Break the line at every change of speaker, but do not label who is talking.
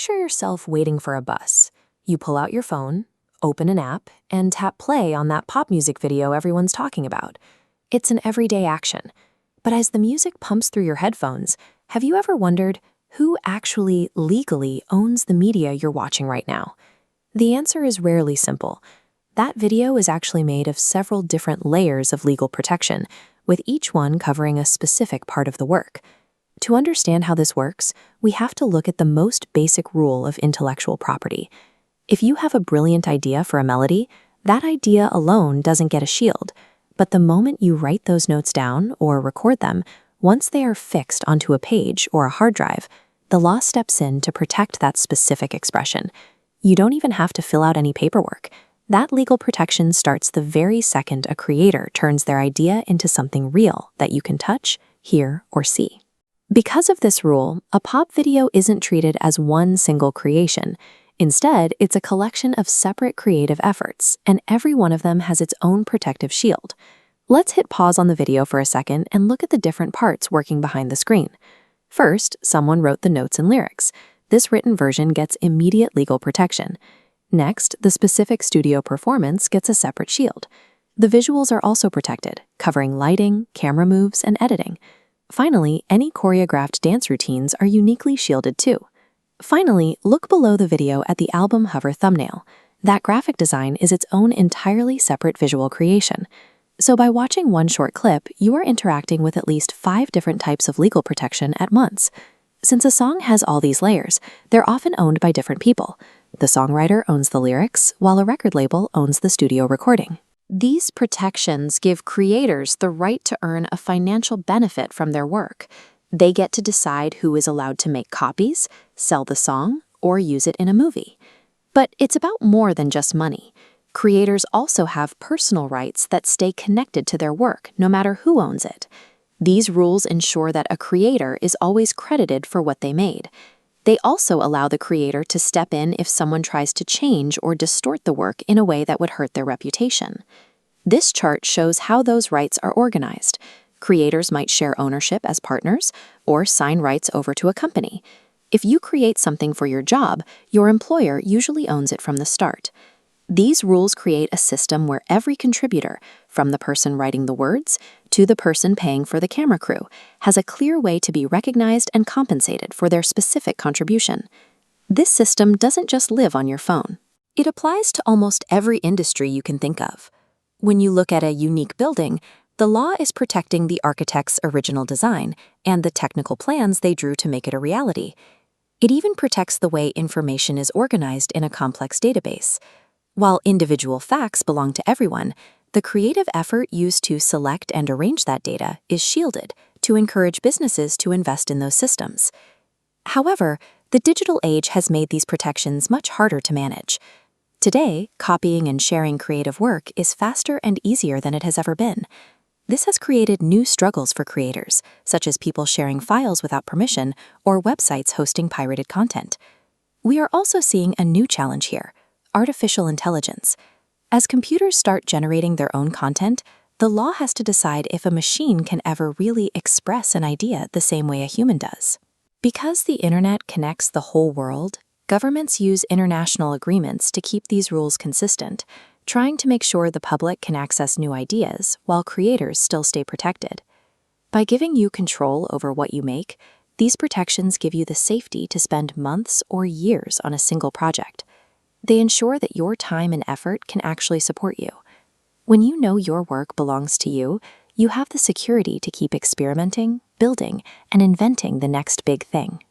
Picture yourself waiting for a bus. You pull out your phone, open an app, and tap play on that pop music video everyone's talking about. It's an everyday action. But as the music pumps through your headphones, have you ever wondered who actually legally owns the media you're watching right now? The answer is rarely simple. That video is actually made of several different layers of legal protection, with each one covering a specific part of the work. To understand how this works, we have to look at the most basic rule of intellectual property. If you have a brilliant idea for a melody, that idea alone doesn't get a shield. But the moment you write those notes down or record them, once they are fixed onto a page or a hard drive, the law steps in to protect that specific expression. You don't even have to fill out any paperwork. That legal protection starts the very second a creator turns their idea into something real that you can touch, hear, or see. Because of this rule, a pop video isn't treated as one single creation. Instead, it's a collection of separate creative efforts, and every one of them has its own protective shield. Let's hit pause on the video for a second and look at the different parts working behind the screen. First, someone wrote the notes and lyrics. This written version gets immediate legal protection. Next, the specific studio performance gets a separate shield. The visuals are also protected, covering lighting, camera moves, and editing. Finally, any choreographed dance routines are uniquely shielded too. Finally, look below the video at the album hover thumbnail. That graphic design is its own entirely separate visual creation. So by watching one short clip, you are interacting with at least 5 different types of legal protection at once. Since a song has all these layers, they're often owned by different people. The songwriter owns the lyrics, while a record label owns the studio recording. These protections give creators the right to earn a financial benefit from their work. They get to decide who is allowed to make copies, sell the song, or use it in a movie. But it's about more than just money. Creators also have personal rights that stay connected to their work, no matter who owns it. These rules ensure that a creator is always credited for what they made. They also allow the creator to step in if someone tries to change or distort the work in a way that would hurt their reputation. This chart shows how those rights are organized. Creators might share ownership as partners or sign rights over to a company. If you create something for your job, your employer usually owns it from the start. These rules create a system where every contributor, from the person writing the words to the person paying for the camera crew, has a clear way to be recognized and compensated for their specific contribution. This system doesn't just live on your phone. It applies to almost every industry you can think of. When you look at a unique building, the law is protecting the architect's original design and the technical plans they drew to make it a reality. It even protects the way information is organized in a complex database. While individual facts belong to everyone, the creative effort used to select and arrange that data is shielded to encourage businesses to invest in those systems. However, the digital age has made these protections much harder to manage. Today, copying and sharing creative work is faster and easier than it has ever been. This has created new struggles for creators, such as people sharing files without permission or websites hosting pirated content. We are also seeing a new challenge here: artificial intelligence. As computers start generating their own content, the law has to decide if a machine can ever really express an idea the same way a human does. Because the internet connects the whole world, governments use international agreements to keep these rules consistent, trying to make sure the public can access new ideas while creators still stay protected. By giving you control over what you make, these protections give you the safety to spend months or years on a single project. They ensure that your time and effort can actually support you. When you know your work belongs to you, you have the security to keep experimenting, building, and inventing the next big thing.